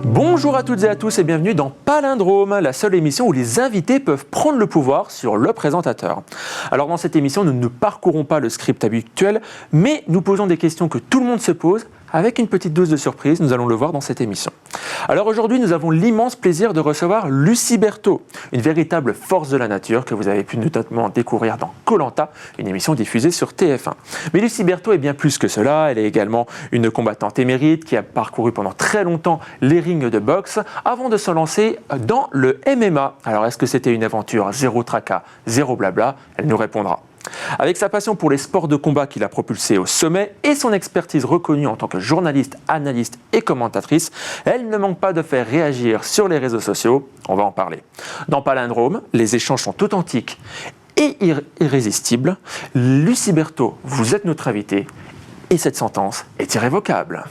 Bonjour à toutes et à tous et bienvenue dans Palindrome, la seule émission où les invités peuvent prendre le pouvoir sur le présentateur. Alors dans cette émission, nous ne parcourons pas le script habituel, mais nous posons des questions que tout le monde se pose, avec une petite dose de surprise, nous allons le voir dans cette émission. Alors aujourd'hui, nous avons l'immense plaisir de recevoir Lucie Berthaud, une véritable force de la nature que vous avez pu notamment découvrir dans Koh-Lanta, une émission diffusée sur TF1. Mais Lucie Berthaud est bien plus que cela, elle est également une combattante émérite qui a parcouru pendant très longtemps les rings de boxe avant de se lancer dans le MMA. Alors est-ce que c'était une aventure zéro tracas, zéro blabla? Elle nous répondra. Avec sa passion pour les sports de combat qui l'a propulsée au sommet et son expertise reconnue en tant que journaliste, analyste et commentatrice, elle ne manque pas de faire réagir sur les réseaux sociaux. On va en parler. Dans Palindrome, les échanges sont authentiques et irrésistibles. Lucie Berthaud, vous êtes notre invitée et cette sentence est irrévocable.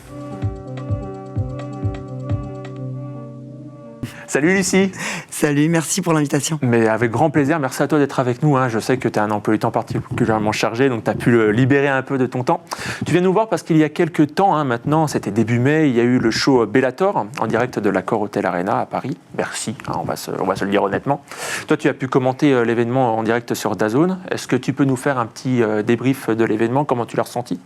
Salut Lucie. Salut, merci pour l'invitation. Mais avec grand plaisir, merci à toi d'être avec nous. Je sais que tu as un emploi du temps particulièrement chargé, donc tu as pu libérer un peu de ton temps. Tu viens nous voir parce qu'il y a quelques temps, maintenant, c'était début mai, il y a eu le show Bellator en direct de l'Accor Hotel Arena à Paris. Merci, on va se le dire honnêtement. Toi, tu as pu commenter l'événement en direct sur DAZN. Est-ce que tu peux nous faire un petit débrief de l'événement? Comment tu l'as ressenti?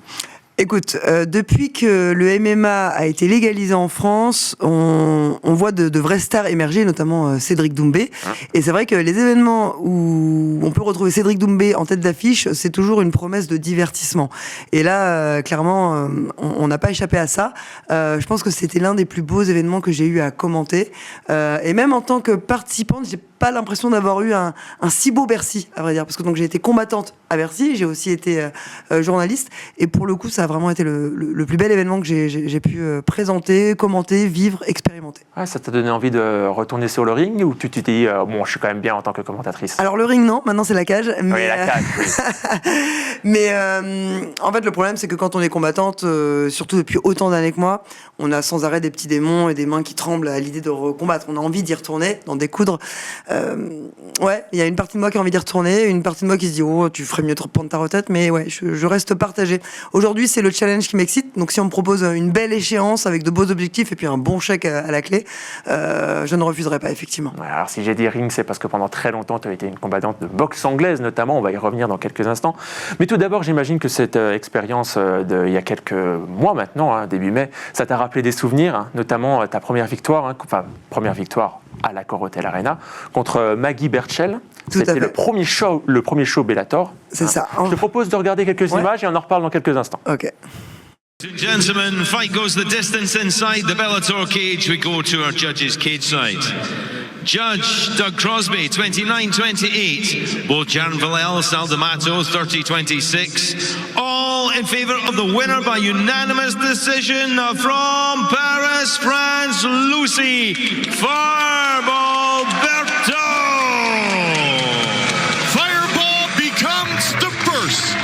Écoute, depuis que le MMA a été légalisé en France, on voit de vraies stars émerger, notamment Cédric Doumbé. Et c'est vrai que les événements où on peut retrouver Cédric Doumbé en tête d'affiche, c'est toujours une promesse de divertissement. Et là, clairement, on n'a pas échappé à ça. Je pense que c'était l'un des plus beaux événements que j'ai eu à commenter. Et même en tant que participante, j'ai pas l'impression d'avoir eu un si beau Bercy, à vrai dire. Parce que donc j'ai été combattante à Bercy, j'ai aussi été journaliste. Et pour le coup, ça a vraiment été le plus bel événement que j'ai pu présenter, commenter, vivre, expérimenter. Ah, ça t'a donné envie de retourner sur le ring ou tu t'es dit, bon, je suis quand même bien en tant que commentatrice? Alors le ring, non, maintenant c'est la cage. Mais, oui, la cage, oui. Mais en fait, le problème, c'est que quand on est combattante, surtout depuis autant d'années que moi, on a sans arrêt des petits démons et des mains qui tremblent à l'idée de recombattre. On a envie d'y retourner, d'en découdre. Ouais, il y a une partie de moi qui a envie d'y retourner, une partie de moi qui se dit, oh, tu ferais mieux de reprendre ta retraite, mais ouais, je reste partagé. Aujourd'hui, c'est le challenge qui m'excite, donc si on me propose une belle échéance avec de beaux objectifs et puis un bon chèque à la clé, je ne refuserai pas, effectivement. Ouais, alors si j'ai dit ring, c'est parce que pendant très longtemps, tu as été une combattante de boxe anglaise, notamment, on va y revenir dans quelques instants. Mais tout d'abord, j'imagine que cette expérience il y a quelques mois maintenant, début mai, ça t'a rappelé des souvenirs, notamment ta première victoire, première victoire à l'Accor Hotel Arena, contre Maggie Berchel. C'était le premier show Bellator. C'est ça. Je te propose de regarder quelques images et on en reparle dans quelques instants. Ok. Ladies and gentlemen, fight goes the distance inside the Bellator cage. We go to our judges' cage side. Judge Doug Crosby, 29-28. Both Jaron Villel, Sal D'Amato, 30-26. All in favour of the winner by unanimous decision from Paris, France, Lucie Fireball Berthaud. Fireball becomes the first.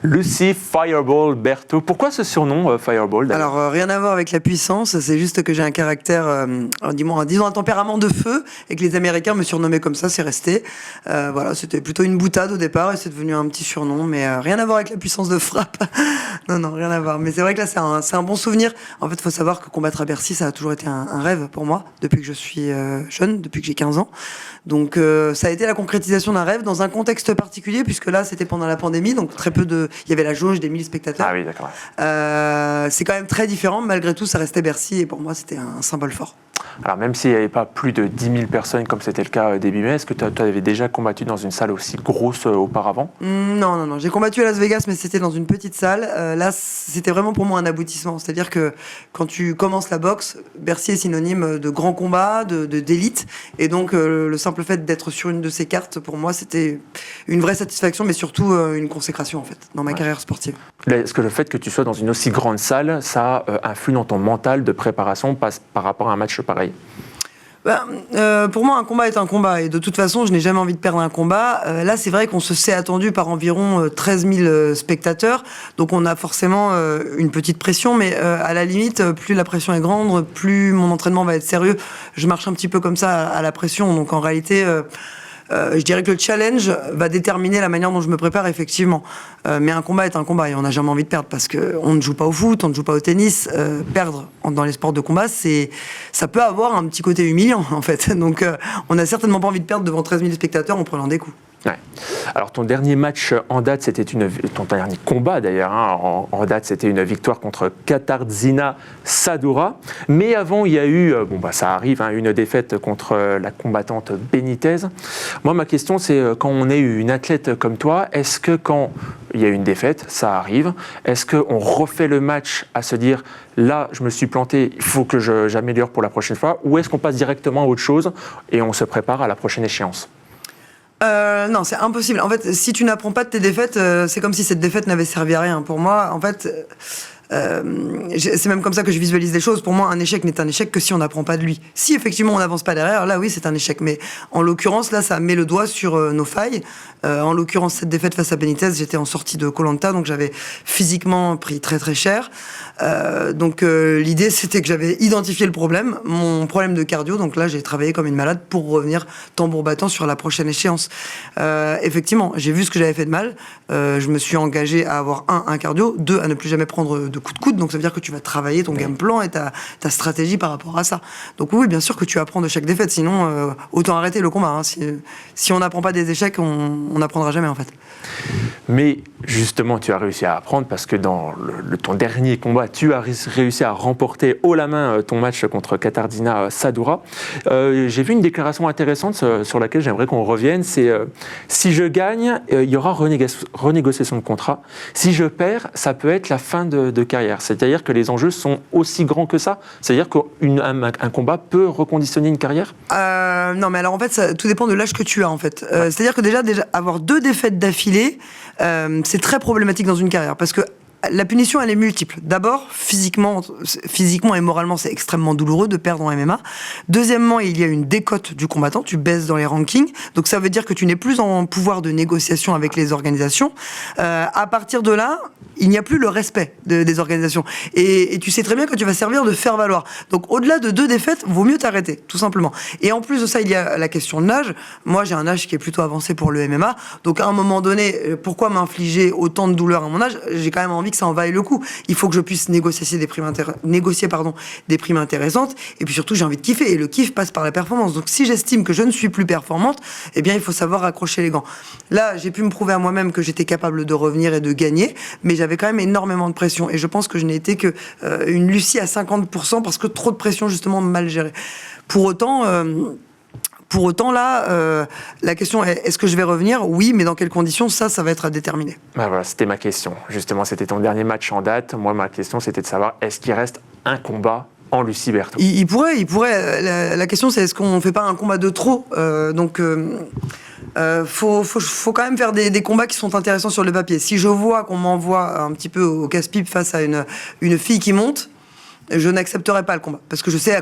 Lucie Fireball Berthaud. Pourquoi ce surnom Fireball d'ailleurs? Alors, rien à voir avec la puissance, c'est juste que j'ai un caractère, disons un tempérament de feu, et que les Américains me surnommaient comme ça, c'est resté. Voilà, c'était plutôt une boutade au départ, et c'est devenu un petit surnom, mais rien à voir avec la puissance de frappe. non, rien à voir. Mais c'est vrai que là, c'est un bon souvenir. En fait, il faut savoir que combattre à Bercy, ça a toujours été un rêve pour moi, depuis que je suis jeune, depuis que j'ai 15 ans. Donc, ça a été la concrétisation d'un rêve dans un contexte particulier, puisque là, c'était pendant la pandémie, donc il y avait la jauge des 1000 spectateurs. Ah oui, d'accord. C'est quand même très différent. Malgré tout, ça restait Bercy et pour moi, c'était un symbole fort. Alors, même s'il n'y avait pas plus de 10 000 personnes comme c'était le cas début mai, est-ce que tu avais déjà combattu dans une salle aussi grosse auparavant? Non. J'ai combattu à Las Vegas, mais c'était dans une petite salle. Là, c'était vraiment pour moi un aboutissement. C'est-à-dire que quand tu commences la boxe, Bercy est synonyme de grand combat, d'élite. Et donc, le simple fait d'être sur une de ces cartes, pour moi, c'était une vraie satisfaction, mais surtout une consécration, en fait, dans ma carrière sportive. Est-ce que le fait que tu sois dans une aussi grande salle, ça influe dans ton mental de préparation par rapport à un match pareil? Pour moi, un combat est un combat. Et de toute façon, je n'ai jamais envie de perdre un combat. Là, c'est vrai qu'on se s'est attendu par environ 13 000 spectateurs. Donc, on a forcément une petite pression. Mais à la limite, plus la pression est grande, plus mon entraînement va être sérieux. Je marche un petit peu comme ça à la pression. Donc, en réalité... je dirais que le challenge va déterminer la manière dont je me prépare, effectivement. Mais un combat est un combat et on n'a jamais envie de perdre parce qu'on ne joue pas au foot, on ne joue pas au tennis. Perdre dans les sports de combat, ça peut avoir un petit côté humiliant, en fait. Donc, on n'a certainement pas envie de perdre devant 13 000 spectateurs en prenant des coups. Ouais. Alors ton dernier match en date, ton dernier combat d'ailleurs, en date, c'était une victoire contre Katarzyna Sadoura. Mais avant, il y a eu, ça arrive, une défaite contre la combattante Benitez. Moi, ma question, c'est quand on est une athlète comme toi, est-ce que quand il y a une défaite, ça arrive, est-ce qu'on refait le match à se dire là, je me suis planté, il faut que j'améliore pour la prochaine fois, ou est-ce qu'on passe directement à autre chose et on se prépare à la prochaine échéance? Non, c'est impossible. En fait, si tu n'apprends pas de tes défaites, c'est comme si cette défaite n'avait servi à rien. Pour moi, en fait, c'est même comme ça que je visualise les choses. Pour moi, un échec n'est un échec que si on n'apprend pas de lui. Si effectivement on n'avance pas derrière, là oui, c'est un échec. Mais en l'occurrence, là, ça met le doigt sur nos failles. En l'occurrence, cette défaite face à Benitez, j'étais en sortie de Koh-Lanta, donc j'avais physiquement pris très très cher. Donc l'idée, c'était que j'avais identifié le problème, mon problème de cardio. Donc là, j'ai travaillé comme une malade pour revenir tambour battant sur la prochaine échéance. Effectivement, j'ai vu ce que j'avais fait de mal. Je me suis engagé à avoir un cardio, 2 à ne plus jamais prendre de coups de coude. Donc ça veut dire que tu vas travailler ton game plan et ta stratégie par rapport à ça. Donc oui, bien sûr que tu apprends de chaque défaite. Sinon, autant arrêter le combat. Si on n'apprend pas des échecs, on n'apprendra jamais en fait. Mais justement, tu as réussi à apprendre parce que dans ton dernier combat, tu as réussi à remporter haut la main ton match contre Katarzyna Sadoura. J'ai vu une déclaration intéressante sur laquelle j'aimerais qu'on revienne. C'est si je gagne, il y aura renégociation de contrat. Si je perds, ça peut être la fin de carrière. C'est-à-dire que les enjeux sont aussi grands que ça. C'est-à-dire qu'un combat peut reconditionner une carrière. Non, mais alors en fait, tout dépend de l'âge que tu as en fait. C'est-à-dire que déjà avoir 2 défaites d'affilée, c'est très problématique dans une carrière parce que la punition, elle est multiple. D'abord, physiquement et moralement, c'est extrêmement douloureux de perdre en MMA. Deuxièmement, il y a une décote du combattant, tu baisses dans les rankings, donc ça veut dire que tu n'es plus en pouvoir de négociation avec les organisations. À partir de là, il n'y a plus le respect des organisations. Et tu sais très bien que tu vas servir de faire valoir. Donc au-delà de 2 défaites, vaut mieux t'arrêter, tout simplement. Et en plus de ça, il y a la question de l'âge. Moi, j'ai un âge qui est plutôt avancé pour le MMA, donc à un moment donné, pourquoi m'infliger autant de douleur à mon âge? J'ai quand même envie que ça en vaille le coup. Il faut que je puisse négocier des primes intéressantes. Et puis surtout, j'ai envie de kiffer. Et le kiff passe par la performance. Donc si j'estime que je ne suis plus performante, eh bien, il faut savoir accrocher les gants. Là, j'ai pu me prouver à moi-même que j'étais capable de revenir et de gagner, mais j'avais quand même énormément de pression. Et je pense que je n'ai été que une Lucie à 50% parce que trop de pression, justement, mal gérée. Pour autant, là, la question est, est-ce que je vais revenir? Oui, mais dans quelles conditions? Ça va être à déterminer. Voilà, c'était ma question. Justement, c'était ton dernier match en date. Moi, ma question, c'était de savoir, est-ce qu'il reste un combat en Lucie Berthaud? Il pourrait. La question, c'est est-ce qu'on ne fait pas un combat de trop? Faut quand même faire des combats qui sont intéressants sur le papier. Si je vois qu'on m'envoie un petit peu au casse-pipe face à une fille qui monte, je n'accepterai pas le combat parce que je sais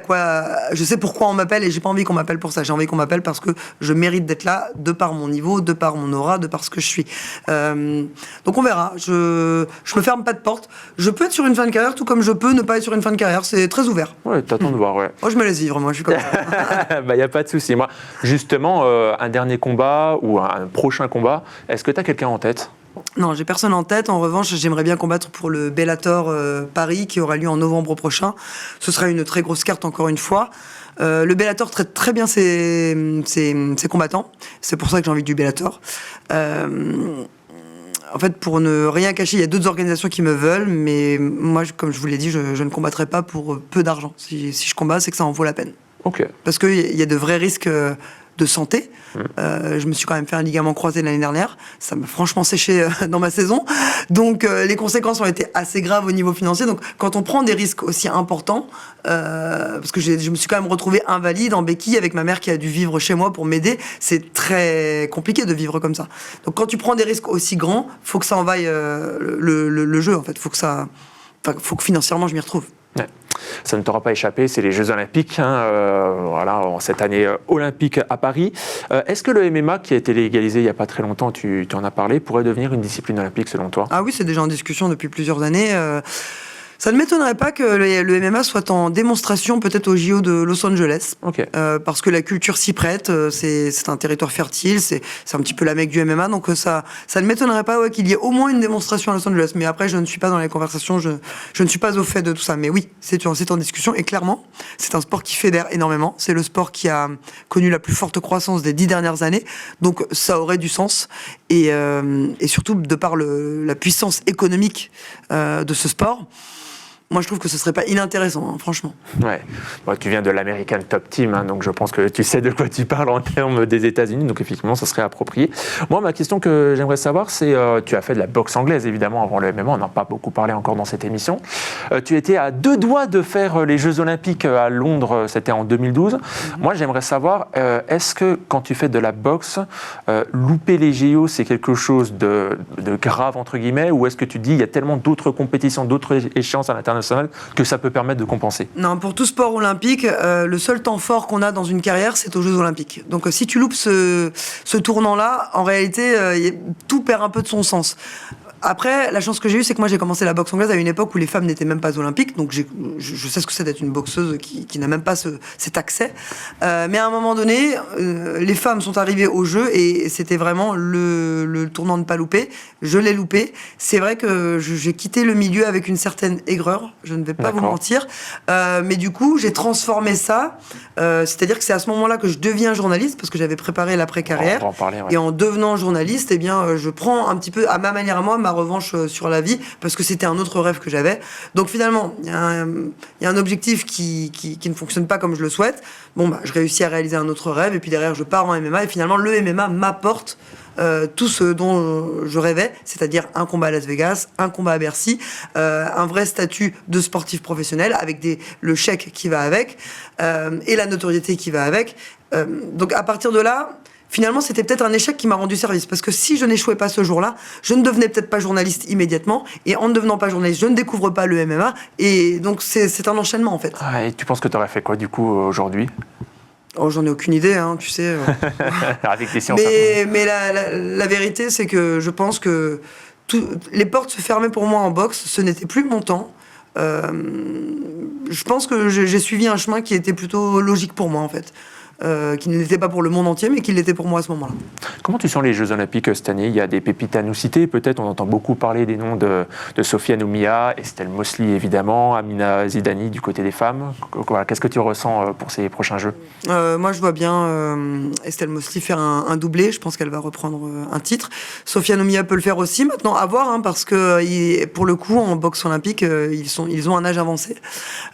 pourquoi on m'appelle et j'ai pas envie qu'on m'appelle pour ça. J'ai envie qu'on m'appelle parce que je mérite d'être là de par mon niveau, de par mon aura, de par ce que je suis. Donc on verra. Je me ferme pas de porte. Je peux être sur une fin de carrière tout comme je peux ne pas être sur une fin de carrière. C'est très ouvert. Ouais, t'attends de voir, ouais. Moi je me laisse vivre. Moi je suis comme ça. Y a pas de souci. Moi, justement, un dernier combat ou un prochain combat, est-ce que t'as quelqu'un en tête? Non, j'ai personne en tête. En revanche, j'aimerais bien combattre pour le Bellator Paris qui aura lieu en novembre prochain. Ce sera une très grosse carte encore une fois. Le Bellator traite très bien ses combattants. C'est pour ça que j'ai envie du Bellator. En fait, pour ne rien cacher, il y a d'autres organisations qui me veulent, mais moi, comme je vous l'ai dit, je ne combattrai pas pour peu d'argent. Si je combats, c'est que ça en vaut la peine. Ok. Parce qu'il y a de vrais risques de santé. Je me suis quand même fait un ligament croisé l'année dernière. Ça m'a franchement séché dans ma saison. Donc, les conséquences ont été assez graves au niveau financier. Donc, quand on prend des risques aussi importants, parce que je me suis quand même retrouvé invalide en béquille avec ma mère qui a dû vivre chez moi pour m'aider, c'est très compliqué de vivre comme ça. Donc, quand tu prends des risques aussi grands, faut que ça en vaille le jeu, en fait. Faut que financièrement, je m'y retrouve. Ouais. Ça ne t'aura pas échappé, c'est les Jeux Olympiques, cette année olympique à Paris. Est-ce que le MMA, qui a été légalisé il n'y a pas très longtemps, tu en as parlé, pourrait devenir une discipline olympique selon toi ? Ah oui, c'est déjà en discussion depuis plusieurs années. Ça ne m'étonnerait pas que le MMA soit en démonstration peut-être au JO de Los Angeles, parce que la culture s'y prête, c'est un territoire fertile, c'est un petit peu la Mecque du MMA, donc ça ne m'étonnerait pas qu'il y ait au moins une démonstration à Los Angeles. Mais après, je ne suis pas dans les conversations, je ne suis pas au fait de tout ça. Mais oui, c'est en discussion, et clairement, c'est un sport qui fédère énormément. C'est le sport qui a connu la plus forte croissance des 10 dernières années, donc ça aurait du sens. Et surtout, de par la puissance économique de ce sport, moi, je trouve que ce serait pas inintéressant, franchement. Ouais. Bon, tu viens de l'American Top Team, donc je pense que tu sais de quoi tu parles en termes des États-Unis, donc effectivement, ça serait approprié. Moi, ma question que j'aimerais savoir, c'est, tu as fait de la boxe anglaise, évidemment, avant le MMA, on n'en a pas beaucoup parlé encore dans cette émission. Tu étais à 2 doigts de faire les Jeux Olympiques à Londres, c'était en 2012. Moi, j'aimerais savoir, est-ce que quand tu fais de la boxe, louper les JO, c'est quelque chose de grave, entre guillemets, ou est-ce que tu dis, il y a tellement d'autres compétitions, d'autres échéances à l'international que ça peut permettre de compenser? Non, pour tout sport olympique, le seul temps fort qu'on a dans une carrière, c'est aux Jeux Olympiques. Donc si tu loupes ce tournant-là, en réalité, tout perd un peu de son sens. Après, la chance que j'ai eue, c'est que moi j'ai commencé la boxe anglaise à une époque où les femmes n'étaient même pas olympiques, donc je sais ce que c'est d'être une boxeuse qui n'a même pas cet accès. Mais à un moment donné, les femmes sont arrivées au jeu et c'était vraiment le tournant de ne pas louper. Je l'ai loupé. C'est vrai que j'ai quitté le milieu avec une certaine aigreur, je ne vais pas vous mentir. Mais du coup, j'ai transformé ça. C'est-à-dire que c'est à ce moment-là que je deviens journaliste, parce que j'avais préparé l'après-carrière. On va en parler, ouais. Et en devenant journaliste, eh bien, je prends un petit peu, à ma manière à moi, ma revanche sur la vie, parce que c'était un autre rêve que j'avais. Donc finalement, il y a un objectif qui ne fonctionne pas comme je le souhaite. Bon, je réussis à réaliser un autre rêve, et puis derrière, je pars en MMA, et finalement, le MMA m'apporte tout ce dont je rêvais, c'est-à-dire un combat à Las Vegas, un combat à Bercy, un vrai statut de sportif professionnel, avec le chèque qui va avec, et la notoriété qui va avec. Donc à partir de là, finalement, c'était peut-être un échec qui m'a rendu service. Parce que si je n'échouais pas ce jour-là, je ne devenais peut-être pas journaliste immédiatement. Et en ne devenant pas journaliste, je ne découvre pas le MMA. Et donc, c'est un enchaînement, en fait. Ah, et tu penses que tu aurais fait quoi, du coup, aujourd'hui ? Oh, j'en ai aucune idée, tu sais. Avec des sciences. Mais la vérité, c'est que je pense que les portes se fermaient pour moi en boxe. Ce n'était plus mon temps. Je pense que j'ai suivi un chemin qui était plutôt logique pour moi, en fait. Qui n'était pas pour le monde entier, mais qui l'était pour moi à ce moment-là. Comment tu sens les Jeux Olympiques cette année ? Il y a des pépites à nous citer, peut-être. On entend beaucoup parler des noms de Sofiane Oumia, Estelle Mosley évidemment, Amina Zidani du côté des femmes. Qu'est-ce que tu ressens pour ces prochains Jeux ? Moi, je vois bien Estelle Mosley faire un doublé. Je pense qu'elle va reprendre un titre. Sofiane Oumia peut le faire aussi. Maintenant, à voir, parce que pour le coup, en boxe olympique, ils ont un âge avancé.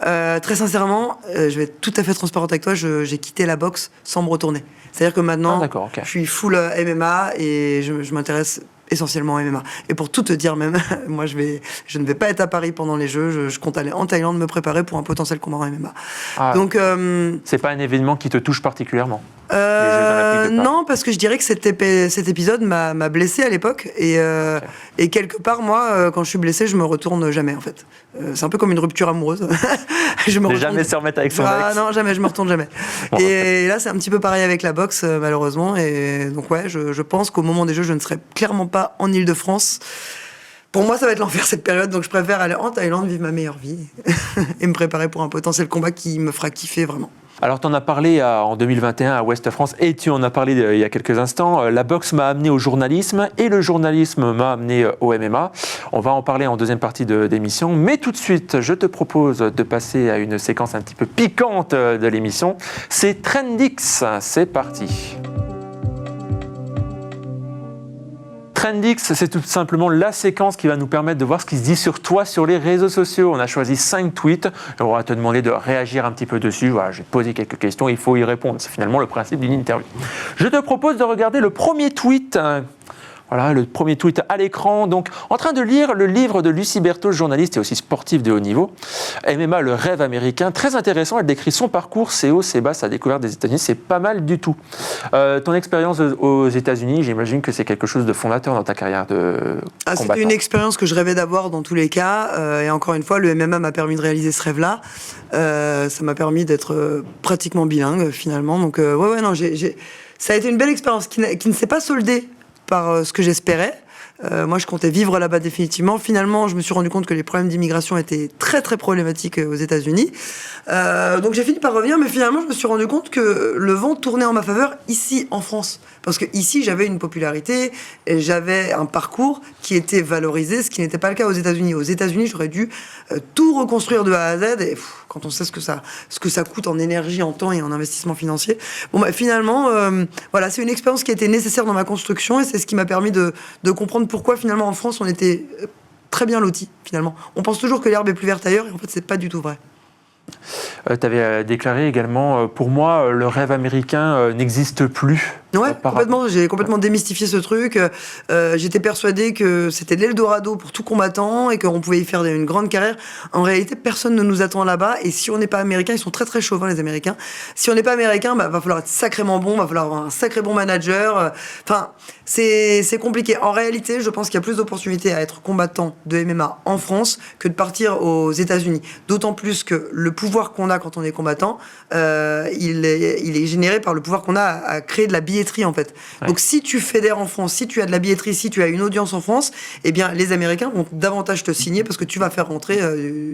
Très sincèrement, je vais être tout à fait transparente avec toi. J'ai quitté la boxe sans me retourner. C'est-à-dire que maintenant, je suis full MMA et je m'intéresse essentiellement au MMA. Et pour tout te dire même, moi je ne vais pas être à Paris pendant les Jeux, je compte aller en Thaïlande me préparer pour un potentiel combat en MMA. Donc, c'est pas un événement qui te touche particulièrement ? Non, parce que je dirais que cet épisode m'a blessé à l'époque et quelque part moi quand je suis blessé je me retourne jamais en fait. C'est un peu comme une rupture amoureuse. Jamais se remettre avec son ex. Non, jamais, je me retourne jamais. Bon, et là c'est un petit peu pareil avec la boxe malheureusement, et donc ouais, je pense qu'au moment des Jeux je ne serai clairement pas en Île-de-France. Pour moi, ça va être l'enfer cette période, donc je préfère aller en Thaïlande, vivre ma meilleure vie et me préparer pour un potentiel combat qui me fera kiffer vraiment. Alors, tu en as parlé en 2021 à Ouest France et tu en as parlé il y a quelques instants. La boxe m'a amené au journalisme et le journalisme m'a amené au MMA. On va en parler en deuxième partie d'émission. Mais tout de suite, je te propose de passer à une séquence un petit peu piquante de l'émission. C'est Trendix. C'est parti. Trendix, c'est tout simplement la séquence qui va nous permettre de voir ce qui se dit sur toi sur les réseaux sociaux. On a choisi 5 tweets et on va te demander de réagir un petit peu dessus. Voilà, je vais te poser quelques questions et il faut y répondre. C'est finalement le principe d'une interview. Je te propose de regarder le premier tweet Voilà, le premier tweet à l'écran. Donc, en train de lire le livre de Lucie Berthaud, journaliste et aussi sportive de haut niveau. MMA, le rêve américain. Très intéressant. Elle décrit son parcours, ses hauts, ses bas, sa découverte des États-Unis. C'est pas mal du tout. Ton expérience aux États-Unis, j'imagine que c'est quelque chose de fondateur dans ta carrière de combattant. C'était une expérience que je rêvais d'avoir dans tous les cas. Et encore une fois, le MMA m'a permis de réaliser ce rêve-là. Ça m'a permis d'être pratiquement bilingue, finalement. Donc, non, ça a été une belle expérience qui ne s'est pas soldée par ce que j'espérais. Moi, je comptais vivre là-bas définitivement. Finalement, je me suis rendu compte que les problèmes d'immigration étaient très, très problématiques aux États-Unis. Donc, j'ai fini par revenir, mais finalement, je me suis rendu compte que le vent tournait en ma faveur ici, en France. Parce que ici, j'avais une popularité, et j'avais un parcours qui était valorisé, ce qui n'était pas le cas aux États-Unis. Aux États-Unis, j'aurais dû tout reconstruire de A à Z. Et quand on sait ce que ça coûte en énergie, en temps et en investissement financier. Bon, finalement, voilà, c'est une expérience qui a été nécessaire dans ma construction et c'est ce qui m'a permis de comprendre pourquoi finalement en France on était très bien lotis finalement. On pense toujours que l'herbe est plus verte ailleurs et en fait c'est pas du tout vrai. Tu avais déclaré également, pour moi, le rêve américain n'existe plus. Ouais, complètement. J'ai complètement démystifié ce truc. J'étais persuadé que c'était l'Eldorado pour tout combattant et qu'on pouvait y faire une grande carrière. En réalité, personne ne nous attend là-bas. Et si on n'est pas américain, ils sont très très chauvins les Américains. Si on n'est pas américain, va falloir être sacrément bon, va falloir avoir un sacré bon manager. Enfin, c'est compliqué. En réalité, je pense qu'il y a plus d'opportunités à être combattant de MMA en France que de partir aux États-Unis. D'autant plus que le pouvoir qu'on a quand on est combattant, il est généré par le pouvoir qu'on a à créer de la billetterie en fait. Ouais. Donc si tu fédères en France, si tu as de la billetterie, si tu as une audience en France, eh bien les Américains vont davantage te signer parce que tu vas faire rentrer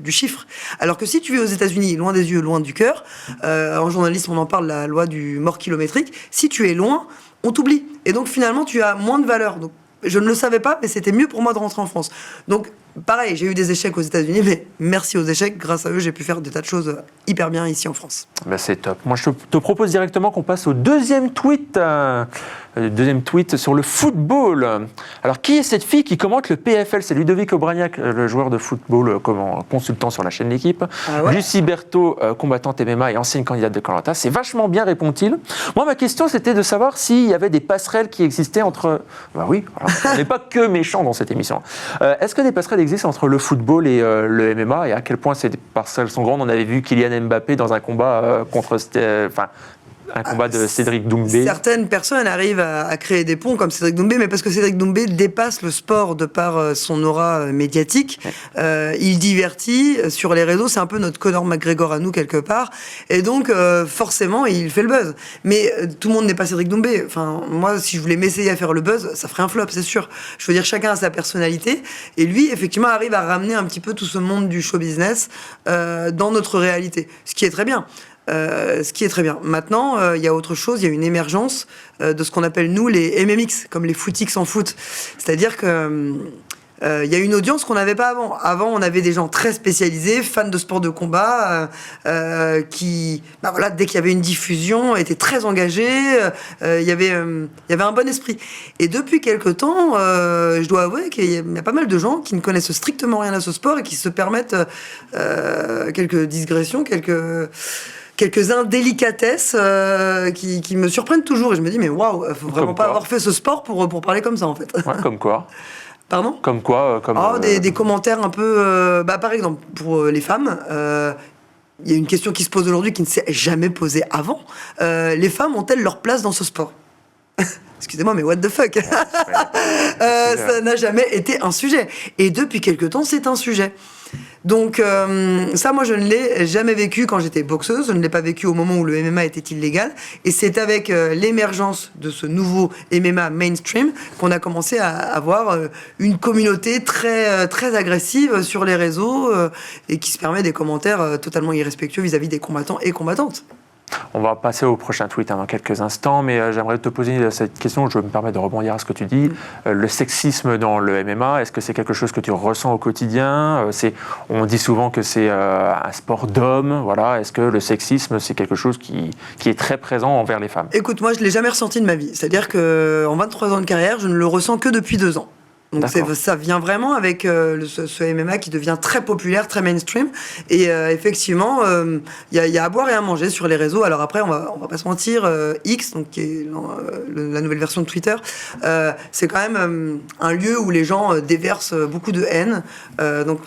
du chiffre. Alors que si tu vis aux États-Unis, loin des yeux, loin du cœur, en journalisme on en parle, la loi du mort kilométrique, si tu es loin, on t'oublie. Et donc finalement tu as moins de valeur. Donc je ne le savais pas, mais c'était mieux pour moi de rentrer en France. Donc pareil, j'ai eu des échecs aux États-Unis, mais merci aux échecs, grâce à eux, j'ai pu faire des tas de choses hyper bien ici en France. Ben c'est top. Moi, je te propose directement qu'on passe au deuxième tweet. Deuxième tweet sur le football. Alors, qui est cette fille qui commente le PFL? C'est Ludovic Obraniak, le joueur de football, consultant sur la chaîne L'Équipe. Ah ouais. Lucie Berthaud, combattante MMA et ancienne candidate de Koh-Lanta. C'est vachement bien, répond-il. Moi, ma question, c'était de savoir s'il y avait des passerelles qui existaient entre... Ben oui, voilà. On n'est pas que méchants dans cette émission. Est-ce que des passerelles existent entre le football et le MMA? Et à quel point ces passerelles sont grandes? On avait vu Kylian Mbappé dans un combat un combat de Cédric Doumbé. Certaines personnes arrivent à créer des ponts comme Cédric Doumbé, mais parce que Cédric Doumbé dépasse le sport de par son aura médiatique. Ouais. Il divertit sur les réseaux, c'est un peu notre Conor McGregor à nous quelque part, et donc forcément il fait le buzz. Mais tout le monde n'est pas Cédric Doumbé. Enfin, moi, si je voulais m'essayer à faire le buzz, ça ferait un flop, c'est sûr. Je veux dire, chacun a sa personnalité, et lui, effectivement, arrive à ramener un petit peu tout ce monde du show business dans notre réalité, ce qui est très bien. Maintenant, il y a autre chose, il y a une émergence de ce qu'on appelle, nous, les MMX, comme les footix en foot. C'est-à-dire que il y a une audience qu'on n'avait pas avant. Avant, on avait des gens très spécialisés, fans de sport de combat, qui, dès qu'il y avait une diffusion, étaient très engagés. Il y avait un bon esprit. Et depuis quelque temps, je dois avouer qu'il y a pas mal de gens qui ne connaissent strictement rien à ce sport et qui se permettent quelques digressions, quelques indélicatesses qui me surprennent toujours. Et je me dis, mais waouh, faut vraiment pas avoir fait ce sport pour parler comme ça, en fait. Ouais, comme quoi? Pardon? Comme quoi? Des commentaires un peu... par exemple, pour les femmes, il y a une question qui se pose aujourd'hui qui ne s'est jamais posée avant. Les femmes ont-elles leur place dans ce sport? Excusez-moi, mais what the fuck? Ça n'a jamais été un sujet. Et depuis quelque temps, c'est un sujet. Donc ça, moi, je ne l'ai jamais vécu quand j'étais boxeuse. Je ne l'ai pas vécu au moment où le MMA était illégal. Et c'est avec l'émergence de ce nouveau MMA mainstream qu'on a commencé à avoir une communauté très, très agressive sur les réseaux et qui se permet des commentaires totalement irrespectueux vis-à-vis des combattants et combattantes. On va passer au prochain tweet dans quelques instants, mais j'aimerais te poser cette question. Je me permets de rebondir à ce que tu dis. Le sexisme dans le MMA, est-ce que c'est quelque chose que tu ressens au quotidien? On dit souvent que c'est un sport d'hommes. Voilà. Est-ce que le sexisme, c'est quelque chose qui est très présent envers les femmes? Écoute, moi, je ne l'ai jamais ressenti de ma vie. C'est-à-dire qu'en 23 ans de carrière, je ne le ressens que depuis 2 ans. Donc ça vient vraiment avec ce MMA qui devient très populaire, très mainstream. Et effectivement, il y a à boire et à manger sur les réseaux. Alors après, on va pas se mentir, X, donc qui est la nouvelle version de Twitter, c'est quand même un lieu où les gens déversent beaucoup de haine. Donc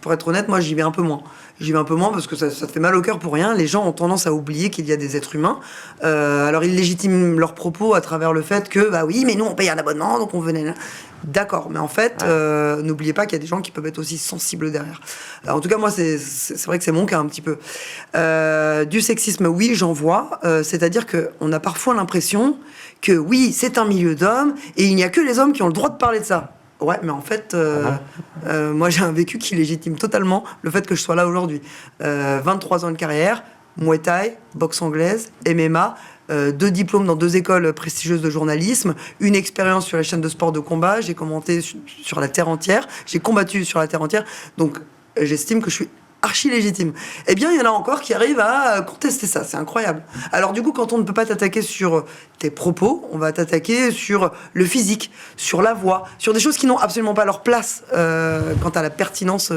pour être honnête, moi j'y vais un peu moins. J'y vais un peu moins parce que ça te fait mal au cœur pour rien. Les gens ont tendance à oublier qu'il y a des êtres humains. Alors ils légitiment leurs propos à travers le fait que bah oui, mais nous on paye un abonnement, donc on venait. D'accord, mais en fait, n'oubliez pas qu'il y a des gens qui peuvent être aussi sensibles derrière. Alors, en tout cas, moi, c'est vrai que c'est mon cas un petit peu. Du sexisme, oui, j'en vois. C'est-à-dire qu'on a parfois l'impression que oui, c'est un milieu d'hommes et il n'y a que les hommes qui ont le droit de parler de ça. Ouais, mais en fait, moi j'ai un vécu qui légitime totalement le fait que je sois là aujourd'hui. 23 ans de carrière, Muay Thai, boxe anglaise, MMA, 2 diplômes dans 2 écoles prestigieuses de journalisme, une expérience sur les chaînes de sport de combat, j'ai commenté sur la terre entière, j'ai combattu sur la terre entière, donc j'estime que je suis archi légitime. Eh bien, il y en a encore qui arrivent à contester ça, c'est incroyable. Alors du coup, quand on ne peut pas t'attaquer sur tes propos, on va t'attaquer sur le physique, sur la voix, sur des choses qui n'ont absolument pas leur place quant à la pertinence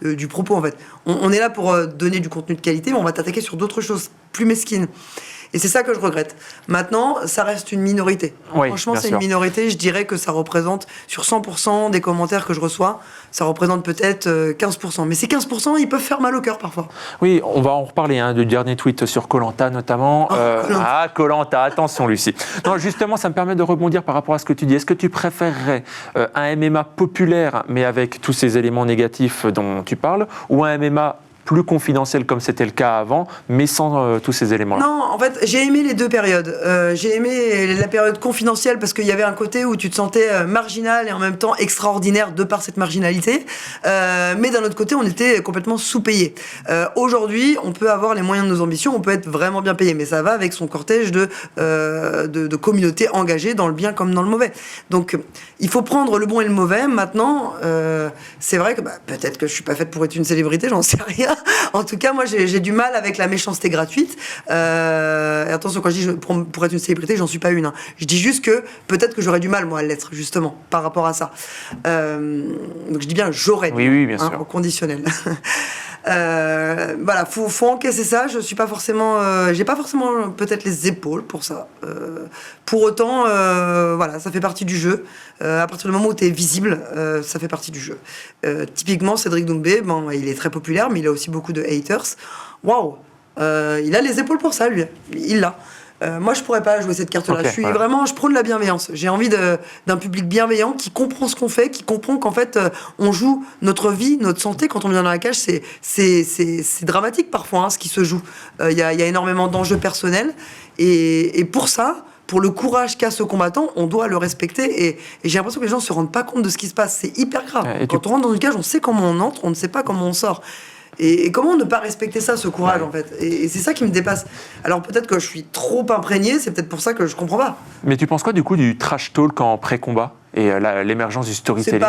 du propos, en fait. On est là pour donner du contenu de qualité, mais on va t'attaquer sur d'autres choses plus mesquines. Et c'est ça que je regrette. Maintenant, ça reste une minorité. Oui, franchement, c'est sûr. une minorité. Je dirais que ça représente, sur 100% des commentaires que je reçois, ça représente peut-être 15%. Mais ces 15%, ils peuvent faire mal au cœur parfois. Oui, on va en reparler du dernier tweet sur Koh-Lanta notamment. Koh-Lanta, attention Lucie. Non, justement, ça me permet de rebondir par rapport à ce que tu dis. Est-ce que tu préférerais un MMA populaire, mais avec tous ces éléments négatifs dont tu parles, ou un MMA plus confidentiel comme c'était le cas avant, mais sans tous ces éléments-là? Non, en fait, j'ai aimé les 2 périodes. J'ai aimé la période confidentielle parce qu'il y avait un côté où tu te sentais marginal et en même temps extraordinaire de par cette marginalité. Mais d'un autre côté, on était complètement sous-payé. Aujourd'hui, on peut avoir les moyens de nos ambitions, on peut être vraiment bien payé, mais ça va avec son cortège de communautés engagées dans le bien comme dans le mauvais. Donc, il faut prendre le bon et le mauvais. Maintenant, c'est vrai que peut-être que je suis pas faite pour être une célébrité, j'en sais rien. En tout cas, moi, j'ai du mal avec la méchanceté gratuite. Et attention, quand je dis pour être une célébrité, j'en suis pas une. Hein. Je dis juste que peut-être que j'aurais du mal, moi, à l'être, justement, par rapport à ça. Donc, je dis bien j'aurais. Oui, bien sûr. Au conditionnel. Voilà, faut encaisser ça. Je suis pas forcément, j'ai pas forcément peut-être les épaules pour ça. Pour autant, voilà, ça fait partie du jeu. À partir du moment où tu es visible, ça fait partie du jeu. Typiquement, Cédric Doumbé, bon, il est très populaire, mais il a aussi beaucoup de haters. Waouh, il a les épaules pour ça, lui. Il l'a. Moi, je pourrais pas jouer cette carte-là. Okay, je prône la bienveillance. J'ai envie d'un public bienveillant qui comprend ce qu'on fait, qui comprend qu'en fait, on joue notre vie, notre santé. Quand on vient dans la cage, c'est dramatique parfois, hein, ce qui se joue. Il y a énormément d'enjeux personnels. Et pour ça, pour le courage qu'a ce combattant, on doit le respecter. Et j'ai l'impression que les gens se rendent pas compte de ce qui se passe. C'est hyper grave. Quand on rentre dans une cage, on sait comment on entre, on ne sait pas comment on sort. Et comment ne pas respecter ça, ce courage, en fait. Et c'est ça qui me dépasse. Alors peut-être que je suis trop imprégné, c'est peut-être pour ça que je comprends pas. Mais tu penses quoi du coup du trash talk en pré-combat et l'émergence du storytelling?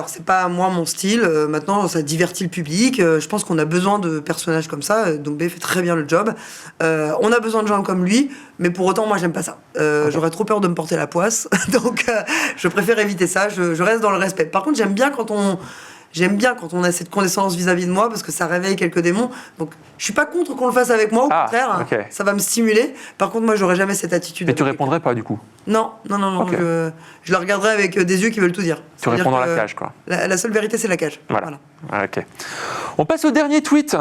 C'est pas moi mon style. Maintenant, ça divertit le public. Je pense qu'on a besoin de personnages comme ça. Doumbé fait très bien le job. On a besoin de gens comme lui, mais pour autant, moi, j'aime pas ça. J'aurais trop peur de me porter la poisse, donc je préfère éviter ça. Je reste dans le respect. Par contre, j'aime bien quand on a cette condescendance vis-à-vis de moi parce que ça réveille quelques démons. Donc, je suis pas contre qu'on le fasse avec moi, au contraire. Okay. Ça va me stimuler. Par contre, moi, j'aurais jamais cette attitude. Et tu répondrais pas, du coup? Non. Okay. Je la regarderais avec des yeux qui veulent tout dire. Tu réponds dans la cage, quoi. La seule vérité, c'est la cage. Voilà. Ok. On passe au dernier tweet.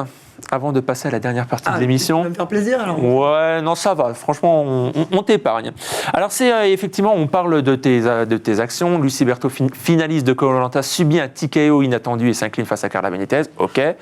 Avant de passer à la dernière partie de l'émission. Ça va me faire plaisir alors. Ouais, non, ça va. Franchement, on t'épargne. Alors, c'est effectivement, on parle de tes actions. Lucie Berthaud, finaliste de Koh-Lanta, subit un TKO inattendu et s'incline face à Carla Benitez. Ok. Ouais.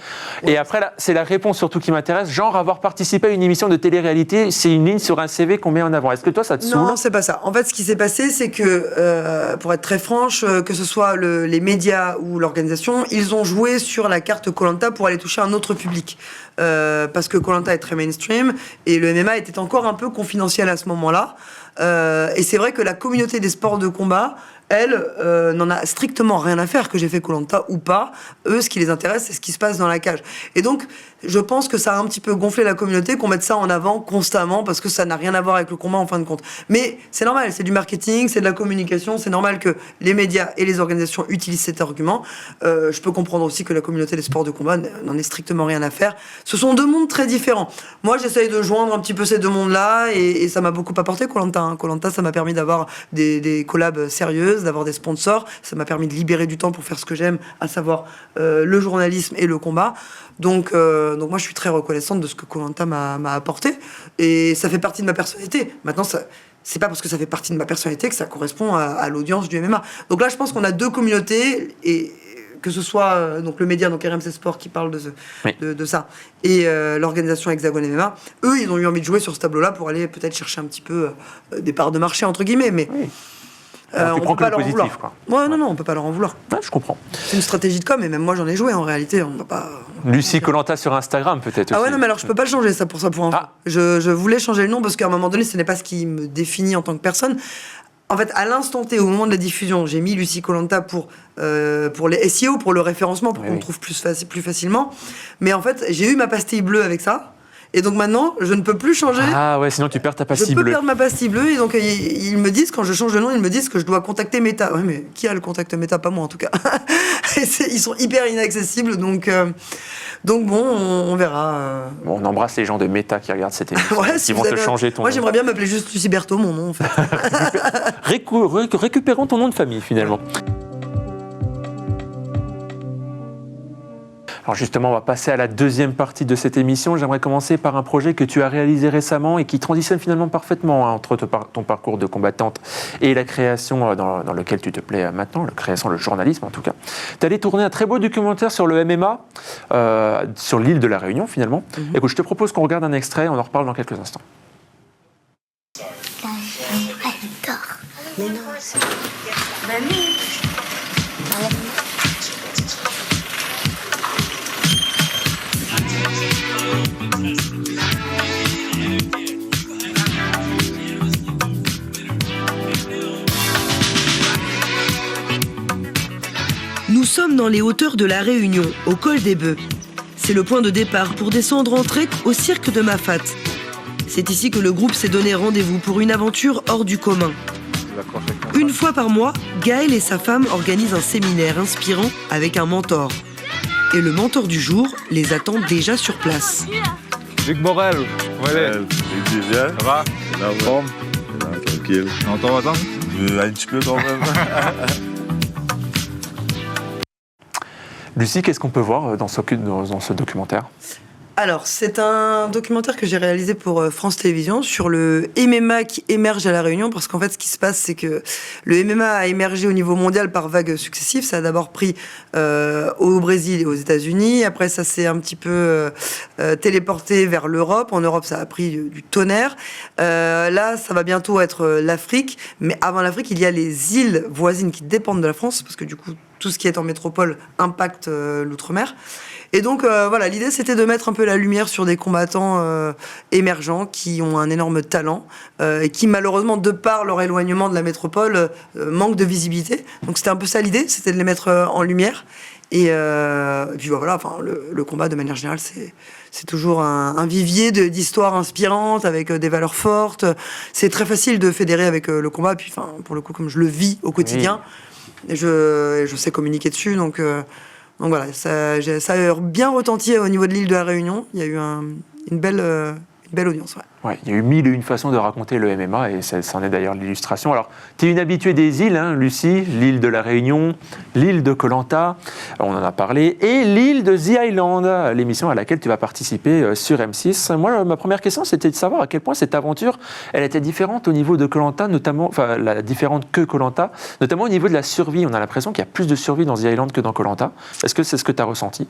Et après, là, c'est la réponse surtout qui m'intéresse. Genre, avoir participé à une émission de télé-réalité, c'est une ligne sur un CV qu'on met en avant. Est-ce que toi, ça te saoule? Non, c'est pas ça. En fait, ce qui s'est passé, c'est que, pour être très franche, que ce soit les médias ou l'organisation, ils ont joué sur la carte Koh-Lanta pour aller toucher un autre public. Parce que Koh-Lanta est très mainstream et le MMA était encore un peu confidentiel à ce moment-là. Et c'est vrai que la communauté des sports de combat, elle n'en a strictement rien à faire que j'ai fait Koh-Lanta ou pas. Eux, ce qui les intéresse, c'est ce qui se passe dans la cage. Et donc, je pense que ça a un petit peu gonflé la communauté qu'on mette ça en avant constamment parce que ça n'a rien à voir avec le combat en fin de compte. Mais c'est normal, c'est du marketing, c'est de la communication, c'est normal que les médias et les organisations utilisent cet argument. Je peux comprendre aussi que la communauté des sports de combat n'en ait strictement rien à faire. Ce sont deux mondes très différents. Moi, j'essaye de joindre un petit peu ces deux mondes-là et ça m'a beaucoup apporté Koh-Lanta. Koh-Lanta, ça m'a permis d'avoir des collabs sérieuses, d'avoir des sponsors. Ça m'a permis de libérer du temps pour faire ce que j'aime, à savoir le journalisme et le combat. Donc moi, je suis très reconnaissante de ce que Koh-Lanta m'a apporté. Et ça fait partie de ma personnalité. Maintenant, c'est pas parce que ça fait partie de ma personnalité que ça correspond à l'audience du MMA. Donc là, je pense qu'on a deux communautés, et que ce soit donc le média, donc RMC Sport, qui parle de ça, et l'organisation Hexagone MMA, eux, ils ont eu envie de jouer sur ce tableau-là pour aller peut-être chercher un petit peu des parts de marché, entre guillemets. Mais tu prends que le positif, quoi. Ouais, non, on peut pas leur en vouloir. Ouais, je comprends. C'est une stratégie de com, et même moi, j'en ai joué, en réalité. On va pas... Lucie Koh-Lanta sur Instagram, peut-être aussi. Ah ouais, non, mais alors je peux pas le changer, ça, pour info. Ah. Je voulais changer le nom parce qu'à un moment donné, ce n'est pas ce qui me définit en tant que personne. En fait, à l'instant T, au moment de la diffusion, j'ai mis Lucie Koh-Lanta pour les SEO, pour le référencement, pour qu'on me trouve plus facilement. Mais en fait, j'ai eu ma pastille bleue avec ça. Et donc maintenant, je ne peux plus changer. Ah ouais, sinon tu perds ta pastille bleue. Je peux perdre ma pastille bleue. Et donc, ils me disent, quand je change de nom, ils me disent que je dois contacter Meta. Ouais, mais qui a le contact Meta? Pas moi, en tout cas. Ils sont hyper inaccessibles. Donc bon, on verra. Bon, on embrasse les gens de Meta qui regardent cette émission. Ouais, qui vont te changer ton Moi, nom. j'aimerais bien m'appeler juste Lucie Berthaud, mon nom, en fait. Récupérons ton nom de famille, finalement. Alors justement, on va passer à la deuxième partie de cette émission. J'aimerais commencer par un projet que tu as réalisé récemment et qui transitionne finalement parfaitement entre ton parcours de combattante et la création dans laquelle tu te plais maintenant, la création, le journalisme en tout cas. Tu allé tourner un très beau documentaire sur le MMA, sur l'île de la Réunion finalement. Écoute, je te propose qu'on regarde un extrait, on en reparle dans quelques instants. Mais non, c'est... Mamie. Nous sommes dans les hauteurs de la Réunion, au col des Bœufs. C'est le point de départ pour descendre en trek au cirque de Mafat. C'est ici que le groupe s'est donné rendez-vous pour une aventure hors du commun. Une fois par mois, Gaël et sa femme organisent un séminaire inspirant avec un mentor. Et le mentor du jour les attend déjà sur place. Luc Morel, ouais. Ça va? Forme. Tranquille. On t'entend? Un petit peu quand même. Lucie, qu'est-ce qu'on peut voir dans ce documentaire ? Alors, c'est un documentaire que j'ai réalisé pour France Télévisions sur le MMA qui émerge à La Réunion, parce qu'en fait, ce qui se passe, c'est que le MMA a émergé au niveau mondial par vagues successives. Ça a d'abord pris au Brésil et aux États-Unis. Après, ça s'est un petit peu téléporté vers l'Europe. En Europe, ça a pris du tonnerre. Là, ça va bientôt être l'Afrique. Mais avant l'Afrique, il y a les îles voisines qui dépendent de la France, parce que du coup, tout ce qui est en métropole impacte l'outre-mer. Et donc, voilà, l'idée, c'était de mettre un peu la lumière sur des combattants émergents qui ont un énorme talent et qui, malheureusement, de par leur éloignement de la métropole, manquent de visibilité. Donc, c'était un peu ça l'idée, c'était de les mettre en lumière. Et puis, voilà, enfin, le combat, de manière générale, c'est toujours un vivier d'histoires inspirantes, avec des valeurs fortes. C'est très facile de fédérer avec le combat. Puis, enfin, pour le coup, comme je le vis au quotidien, et je sais communiquer dessus, donc voilà, ça a bien retenti au niveau de l'île de la Réunion. Il y a eu une belle audience. Ouais. Ouais, il y a eu 1001 façons de raconter le MMA et ça en est d'ailleurs l'illustration. Alors, tu es une habituée des îles, hein, Lucie, l'île de la Réunion, l'île de Koh-Lanta, on en a parlé, et l'île de The Island, l'émission à laquelle tu vas participer sur M6. Moi, ma première question, c'était de savoir à quel point cette aventure, elle était différente au niveau de Koh-Lanta, notamment, enfin, différente que Koh-Lanta, notamment au niveau de la survie. On a l'impression qu'il y a plus de survie dans The Island que dans Koh-Lanta. Est-ce que c'est ce que tu as ressenti ?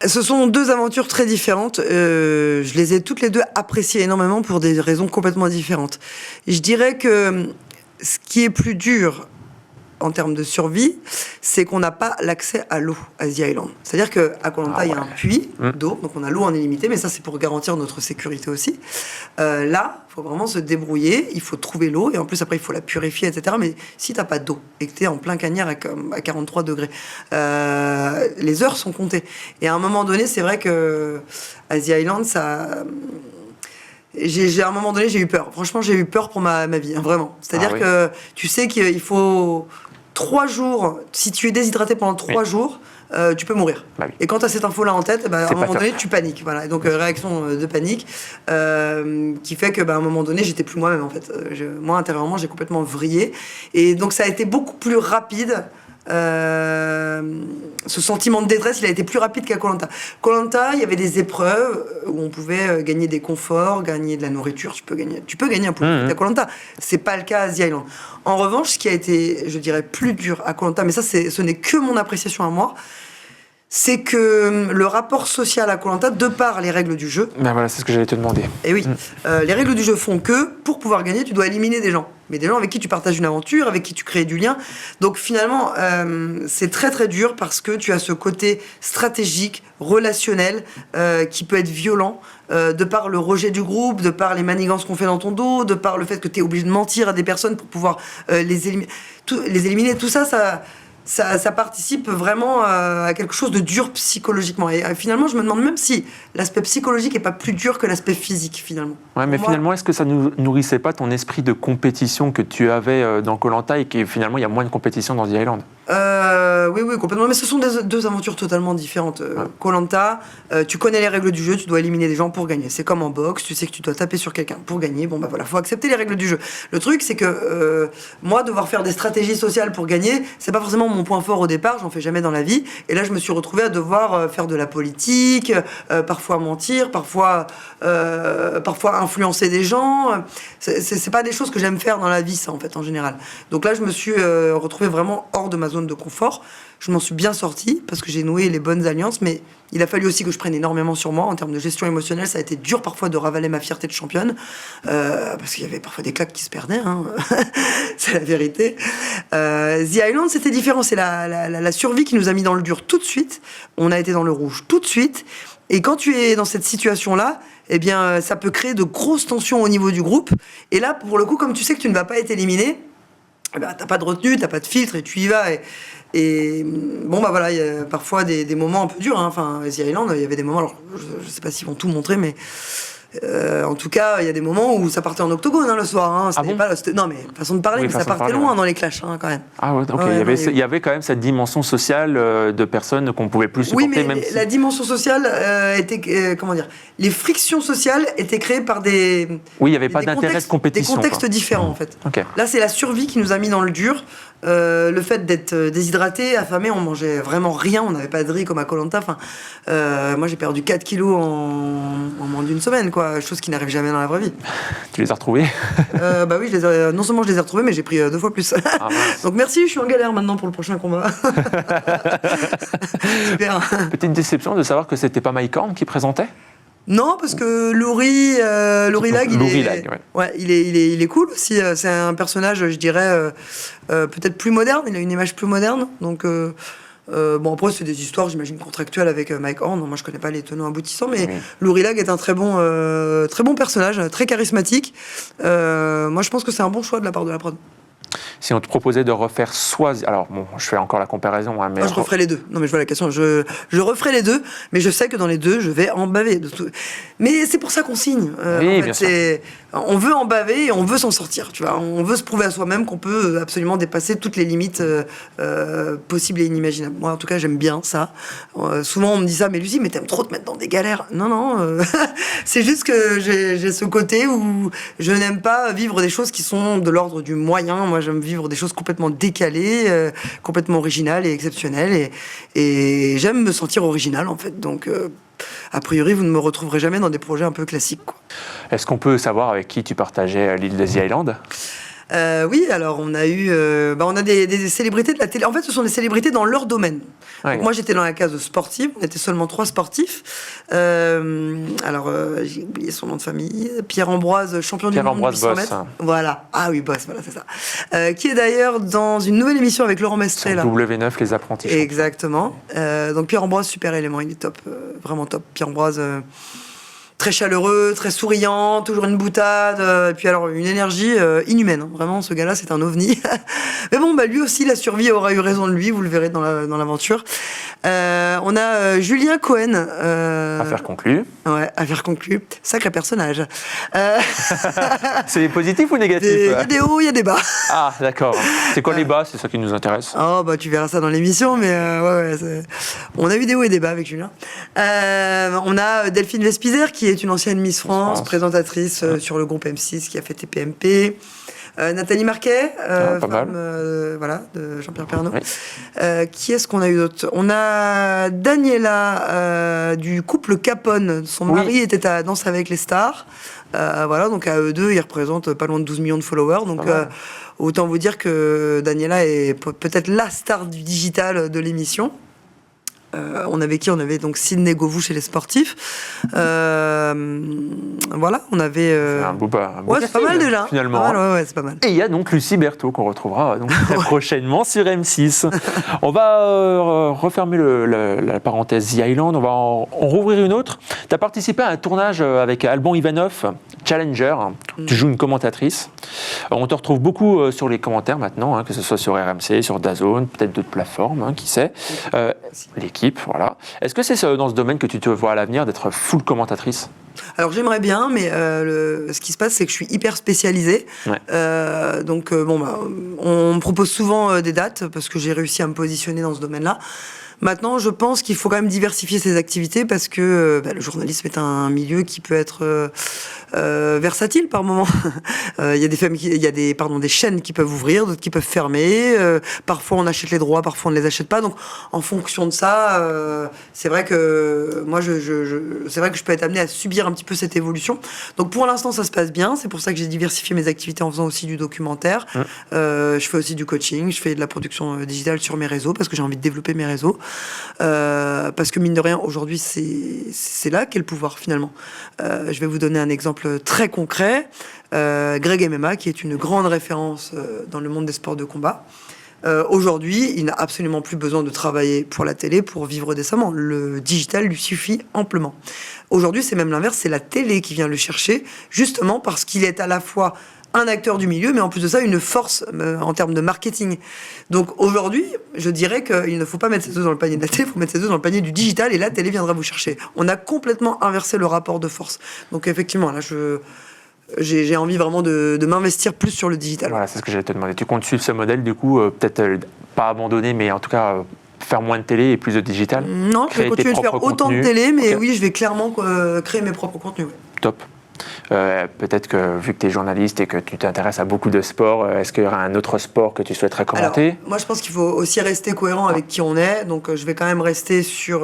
Ce sont deux aventures très différentes. Je les ai toutes les deux appréciées énormément pour des raisons complètement différentes. Je dirais que ce qui est plus dur en termes de survie, c'est qu'on n'a pas l'accès à l'eau à The Island. C'est-à-dire qu'à Koh Lanta, il y a un puits d'eau, donc on a l'eau en illimité, mais ça c'est pour garantir notre sécurité aussi. Là, il faut vraiment se débrouiller, il faut trouver l'eau, et en plus après il faut la purifier, etc. Mais si t'as pas d'eau et que t'es en plein cagnard à 43 degrés, les heures sont comptées. Et à un moment donné, c'est vrai que à The Island, ça... à un moment donné, j'ai eu peur. Franchement, j'ai eu peur pour ma vie, hein, vraiment. C'est-à-dire que tu sais qu'il faut 3 jours, si tu es déshydraté pendant 3 jours, tu peux mourir. Bah oui. Et quand tu as cette info-là en tête, à un moment donné, tu paniques. Voilà. Et donc, réaction de panique qui fait que, à un moment donné, j'étais plus moi-même, en fait. Moi, intérieurement, j'ai complètement vrillé. Et donc, ça a été beaucoup plus rapide. Ce sentiment de détresse, il a été plus rapide qu'à Koh Lanta. Koh Lanta, il y avait des épreuves où on pouvait gagner des conforts, gagner de la nourriture. Tu peux gagner un peu à Koh Lanta. C'est pas le cas à The Island. En revanche, ce qui a été, je dirais, plus dur à Koh Lanta, mais ça, ce n'est que mon appréciation à moi, c'est que le rapport social à Koh Lanta, de par les règles du jeu... Ben voilà, c'est ce que j'allais te demander. Et oui, les règles du jeu font que, pour pouvoir gagner, tu dois éliminer des gens. Mais des gens avec qui tu partages une aventure, avec qui tu crées du lien. Donc finalement, c'est très très dur parce que tu as ce côté stratégique, relationnel, qui peut être violent, de par le rejet du groupe, de par les manigances qu'on fait dans ton dos, de par le fait que tu es obligé de mentir à des personnes pour pouvoir les éliminer. Tout ça, ça participe vraiment à quelque chose de dur psychologiquement. Et finalement, je me demande même si l'aspect psychologique n'est pas plus dur que l'aspect physique, finalement. Ouais, mais finalement, est-ce que ça ne nourrissait pas ton esprit de compétition que tu avais dans Koh Lanta et que finalement, il y a moins de compétition dans The Island? Oui, complètement. Mais ce sont deux aventures totalement différentes. Koh Lanta, tu connais les règles du jeu, tu dois éliminer des gens pour gagner. C'est comme en boxe, tu sais que tu dois taper sur quelqu'un pour gagner. Bon, voilà, faut accepter les règles du jeu. Le truc, c'est que moi, devoir faire des stratégies sociales pour gagner, c'est pas forcément mon point fort au départ, j'en fais jamais dans la vie. Et là, je me suis retrouvé à devoir faire de la politique, parfois mentir, parfois influencer des gens. C'est pas des choses que j'aime faire dans la vie, ça, en fait, en général. Donc là, je me suis retrouvé vraiment hors de ma zone de confort. Je m'en suis bien sortie parce que j'ai noué les bonnes alliances, mais il a fallu aussi que je prenne énormément sur moi en termes de gestion émotionnelle. Ça a été dur parfois de ravaler ma fierté de championne parce qu'il y avait parfois des claques qui se perdaient, hein. C'est la vérité. The Island, c'était différent. C'est la survie qui nous a mis dans le dur tout de suite. On a été dans le rouge tout de suite. Et quand tu es dans cette situation-là, eh bien, ça peut créer de grosses tensions au niveau du groupe. Et là, pour le coup, comme tu sais que tu ne vas pas être éliminé, eh ben, t'as pas de retenue, t'as pas de filtre et tu y vas. Et bon, voilà, il y a parfois des moments un peu durs, hein. Enfin, The Island, il y avait des moments, alors je sais pas s'ils vont tout montrer, mais en tout cas, il y a des moments où ça partait en octogone, hein, le soir. Hein. Non, mais façon de parler, mais ça partait loin dans les clashs, hein, quand même. Ah ouais, ok. Il y avait quand même cette dimension sociale de personnes qu'on pouvait plus supporter. Oui, mais la dimension sociale était, comment dire, les frictions sociales étaient créées par des... Oui, il n'y avait pas d'intérêt de compétition. Des contextes différents, en fait. Okay. Là, c'est la survie qui nous a mis dans le dur. Le fait d'être déshydraté, affamé, on mangeait vraiment rien, on n'avait pas de riz comme à Koh Lanta. Enfin, moi j'ai perdu 4 kilos en moins d'une semaine, quoi, chose qui n'arrive jamais dans la vraie vie. Tu les as retrouvés? Bah oui, non seulement je les ai retrouvés, mais j'ai pris 2 fois plus. Ah, donc merci, je suis en galère maintenant pour le prochain combat. Super. Petite déception de savoir que c'était pas Mike Horn qui présentait? Non, parce que Laurie Lag, il est cool aussi. C'est un personnage, je dirais, peut-être plus moderne. Il a une image plus moderne. Donc, bon, après, c'est des histoires, j'imagine, contractuelles avec Mike Horn. Moi, je connais pas les tenants aboutissants, mais oui. Laurie Lag est un très bon personnage, très charismatique. Moi, je pense que c'est un bon choix de la part de la prod. Si on te proposait de refaire alors bon, je fais encore la comparaison, hein, mais... Moi, je referai les deux. Non, mais je vois la question. Je referai les deux, mais je sais que dans les deux, je vais en baver. Mais c'est pour ça qu'on signe. Oui, en fait, on veut en baver et on veut s'en sortir. Tu vois, on veut se prouver à soi-même qu'on peut absolument dépasser toutes les limites possibles et inimaginables. Moi, en tout cas, j'aime bien ça. Souvent, on me dit ça, mais Lucie, mais t'aimes trop te mettre dans des galères. Non. C'est juste que j'ai ce côté où je n'aime pas vivre des choses qui sont de l'ordre du moyen. Moi, j'aime vivre des choses complètement décalées, complètement originales et exceptionnelles. Et j'aime me sentir original, en fait. Donc, a priori, vous ne me retrouverez jamais dans des projets un peu classiques, quoi. Est-ce qu'on peut savoir avec qui tu partageais l'île de The Island ? Oui, alors on a eu, on a des célébrités de la télé. En fait, ce sont des célébrités dans leur domaine. Ouais. Donc, moi, j'étais dans la case sportive. On était seulement 3 sportifs. J'ai oublié son nom de famille. Pierre-Ambroise, champion du monde Pierre-Ambroise 800 Boss. mètres. Voilà. Ah oui, Boss. Voilà, c'est ça. Qui est d'ailleurs dans une nouvelle émission avec Laurent Mestré là. W9, les apprentis. Exactement. Donc Pierre-Ambroise, super élément. Il est top, vraiment top. Pierre-Ambroise. Très chaleureux, très souriant, toujours une boutade, et puis alors une énergie inhumaine. Hein. Vraiment, ce gars-là, c'est un ovni. Mais bon, lui aussi, la survie aura eu raison de lui, vous le verrez dans l'aventure. On a Julien Cohen. Affaire conclue. Ouais, affaire conclue. Sacré personnage. C'est positif ou négatif? Il y a des hauts, il y a des bas. Ah, d'accord. C'est quoi les bas? C'est ça qui nous intéresse. Oh, tu verras ça dans l'émission, mais on a eu des hauts et des bas avec Julien. On a Delphine Vespizer, qui est une ancienne Miss France, présentatrice sur le groupe M6, qui a fait TPMP. Nathalie Marquet, femme de Jean-Pierre Pernaut. Oui. Qui est-ce qu'on a eu d'autre? On a Daniela du couple Capone. Son mari était à Danse avec les stars. Donc à eux deux, ils représentent pas loin de 12 millions de followers. Donc autant vous dire que Daniela est peut-être la star du digital de l'émission. On avait donc Sidney Govou chez les sportifs. On avait. C'est un beau c'est pas mal déjà. Finalement. C'est pas mal. Et il y a donc Lucie Berthaud qu'on retrouvera donc très prochainement sur M6. On va refermer la parenthèse The Island. On va en rouvrir une autre. Tu as participé à un tournage avec Alban Ivanov, Challenger. Tu joues une commentatrice. On te retrouve beaucoup sur les commentaires maintenant, que ce soit sur RMC, sur DAZN, peut-être d'autres plateformes, qui sait. L'équipe, voilà. Est-ce que c'est dans ce domaine que tu te vois à l'avenir d'être full commentatrice? Alors j'aimerais bien, mais ce qui se passe, c'est que je suis hyper spécialisée. Ouais. On me propose souvent des dates parce que j'ai réussi à me positionner dans ce domaine-là. Maintenant, je pense qu'il faut quand même diversifier ses activités parce que le journalisme est un milieu qui peut être versatile par moment. Il y a des chaînes qui peuvent ouvrir, d'autres qui peuvent fermer. Parfois, on achète les droits, parfois, on ne les achète pas. Donc, en fonction de ça, c'est vrai que moi, c'est vrai que je peux être amenée à subir un petit peu cette évolution. Donc, pour l'instant, ça se passe bien. C'est pour ça que j'ai diversifié mes activités en faisant aussi du documentaire. Je fais aussi du coaching. Je fais de la production digitale sur mes réseaux parce que j'ai envie de développer mes réseaux. Parce que mine de rien, aujourd'hui, c'est là qu'est le pouvoir finalement. Je vais vous donner un exemple très concret. Greg MMA, qui est une grande référence dans le monde des sports de combat. Aujourd'hui, il n'a absolument plus besoin de travailler pour la télé pour vivre décemment. Le digital lui suffit amplement. Aujourd'hui, c'est même l'inverse, c'est la télé qui vient le chercher, justement parce qu'il est à la fois un acteur du milieu, mais en plus de ça, une force en termes de marketing. Donc aujourd'hui, je dirais qu'il ne faut pas mettre ses œufs dans le panier de la télé, il faut mettre ses œufs dans le panier du digital, et la télé viendra vous chercher. On a complètement inversé le rapport de force. Donc effectivement, là, j'ai envie vraiment de m'investir plus sur le digital. Voilà, c'est ce que j'allais te demander. Tu comptes suivre ce modèle, du coup, peut-être pas abandonner, mais en tout cas faire moins de télé et plus de digital? Non, je vais continuer de faire autant de télé, mais oui, je vais clairement créer mes propres contenus. Ouais. Top. Peut-être que vu que tu es journaliste et que tu t'intéresses à beaucoup de sports, est-ce qu'il y aura un autre sport que tu souhaiterais commenter? Alors, moi, je pense qu'il faut aussi rester cohérent avec qui on est. Donc, je vais quand même rester sur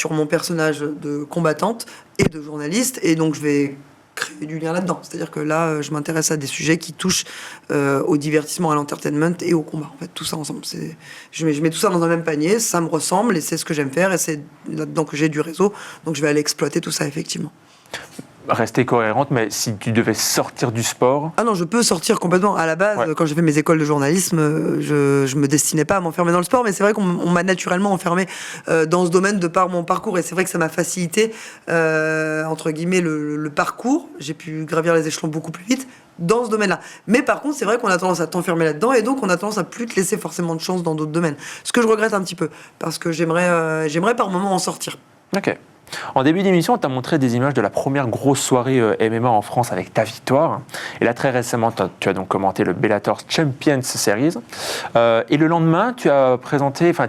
mon personnage de combattante et de journaliste. Et donc, je vais créer du lien là-dedans. C'est-à-dire que là, je m'intéresse à des sujets qui touchent au divertissement, à l'entertainment et au combat. En fait, tout ça ensemble. Je mets tout ça dans un même panier, ça me ressemble et c'est ce que j'aime faire et c'est là-dedans que j'ai du réseau. Donc, je vais aller exploiter tout ça, effectivement. Rester cohérente, mais si tu devais sortir du sport... Ah non, je peux sortir complètement. À la base, quand j'ai fait mes écoles de journalisme, je me destinais pas à m'enfermer dans le sport, mais c'est vrai qu'on m'a naturellement enfermé dans ce domaine de par mon parcours, et c'est vrai que ça m'a facilité, entre guillemets, le parcours. J'ai pu gravir les échelons beaucoup plus vite dans ce domaine-là. Mais par contre, c'est vrai qu'on a tendance à t'enfermer là-dedans, et donc on a tendance à plus te laisser forcément de chance dans d'autres domaines. Ce que je regrette un petit peu, parce que j'aimerais par moment en sortir. Ok. En début d'émission, on t'a montré des images de la première grosse soirée MMA en France avec ta victoire. Et là, très récemment, tu as donc commenté le Bellator Champions Series. Et le lendemain, tu as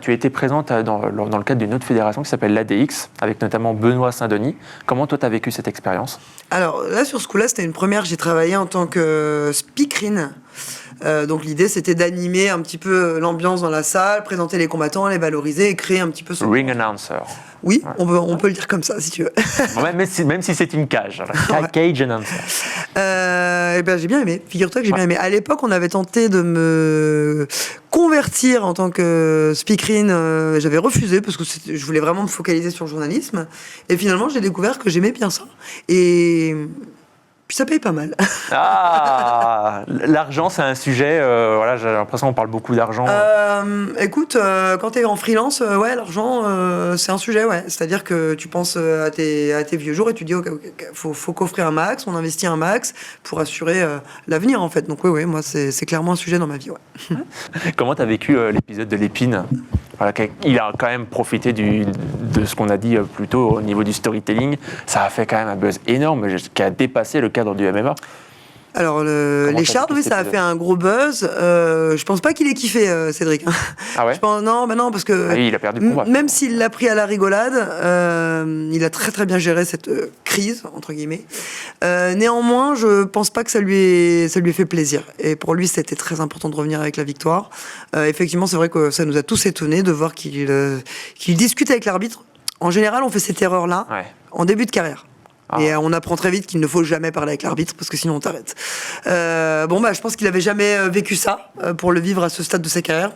été présente dans le cadre d'une autre fédération qui s'appelle l'ADX, avec notamment Benoît Saint-Denis. Comment toi, tu as vécu cette expérience? Alors là, sur ce coup-là, c'était une première. J'ai travaillé en tant que speakerine. Donc l'idée, c'était d'animer un petit peu l'ambiance dans la salle, présenter les combattants, les valoriser et créer un petit peu son... Ring announcer. Oui, ouais. on peut le dire comme ça, si tu veux. Ouais, même si c'est une cage. Cage announcer. J'ai bien aimé. Figure-toi que j'ai bien aimé. À l'époque, on avait tenté de me convertir en tant que speakerine. J'avais refusé parce que je voulais vraiment me focaliser sur le journalisme. Et finalement, j'ai découvert que j'aimais bien ça. Et puis ça paye pas mal. Ah, l'argent, c'est un sujet. Voilà, j'ai l'impression qu'on parle beaucoup d'argent. Écoute, quand t'es en freelance, ouais, l'argent, c'est un sujet, ouais. C'est-à-dire que tu penses à tes vieux jours et tu dis, ok, faut qu'offrir un max, on investit un max pour assurer l'avenir, en fait. Donc oui, moi, c'est clairement un sujet dans ma vie, ouais. Comment t'as vécu l'épisode de l'épine? Voilà, il a quand même profité de ce qu'on a dit plus tôt au niveau du storytelling. Ça a fait quand même un buzz énorme qui a dépassé le cadre du MMA. Alors, l'écharde, oui, ça a fait un gros buzz. Je pense pas qu'il ait kiffé, Cédric. Ah ouais? Non, parce que oui, il a perdu le combat. Même s'il l'a pris à la rigolade, il a très très bien géré cette crise, entre guillemets. Néanmoins, je pense pas que ça lui ait fait plaisir. Et pour lui, c'était très important de revenir avec la victoire. Effectivement, c'est vrai que ça nous a tous étonnés de voir qu'il discute avec l'arbitre. En général, on fait cette erreur-là en début de carrière. Et on apprend très vite qu'il ne faut jamais parler avec l'arbitre parce que sinon on t'arrête. Je pense qu'il avait jamais vécu ça pour le vivre à ce stade de sa carrière.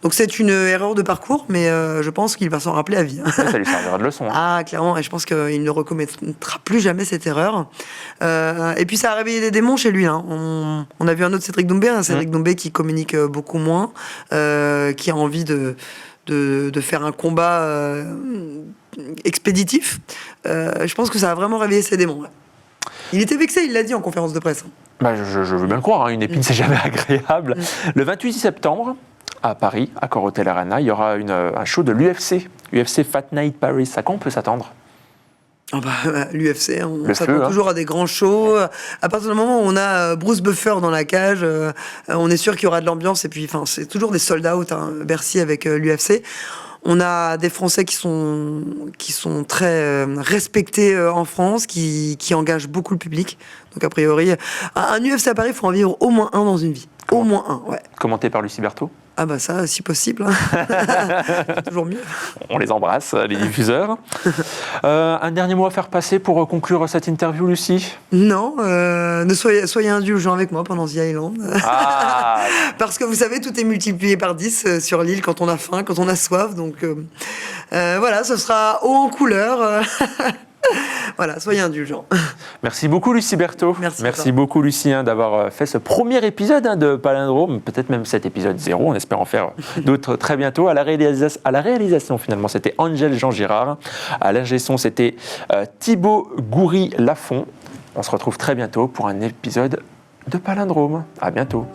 Donc c'est une erreur de parcours, mais je pense qu'il va s'en rappeler à vie. Ça lui servira de leçon. Ah, clairement, et je pense qu'il ne recommettra plus jamais cette erreur. Et puis ça a réveillé des démons chez lui. Hein. On a vu un autre Cédric Doumbé, Cédric Doumbé qui communique beaucoup moins, qui a envie de faire un combat expéditif. Je pense que ça a vraiment réveillé ses démons. Ouais. Il était vexé, il l'a dit en conférence de presse. Je veux bien le croire, une épine, c'est jamais agréable. Le 28 septembre, à Paris, à Corotel Arena, il y aura un show de l'UFC, UFC Fat Night Paris. À quoi on peut s'attendre? L'UFC, on s'attend toujours à des grands shows. À partir du moment où on a Bruce Buffer dans la cage, on est sûr qu'il y aura de l'ambiance. Et puis, c'est toujours des sold out, Bercy avec l'UFC. On a des Français qui sont très respectés en France, qui engagent beaucoup le public. Donc a priori, un UFC à Paris, il faut en vivre au moins un dans une vie. Au moins un, ouais. Commenté par Lucie Berthaud. Ah ça, si possible. Toujours mieux. On les embrasse, les diffuseurs. Un dernier mot à faire passer pour conclure cette interview, Lucie? Non, soyez indulgents avec moi pendant The Island. Parce que vous savez, tout est multiplié par 10 sur l'île quand on a faim, quand on a soif. Donc ce sera haut en couleur. Voilà, soyez indulgents. Merci beaucoup, Lucie Berthaud. Merci beaucoup, Lucie, d'avoir fait ce premier épisode de Palindrome, peut-être même cet épisode 0. On espère en faire d'autres très bientôt. À la réalisation, finalement, c'était Angèle Jean-Girard. À l'ingé son, c'était Thibaut Goury-Lafont. On se retrouve très bientôt pour un épisode de Palindrome. À bientôt.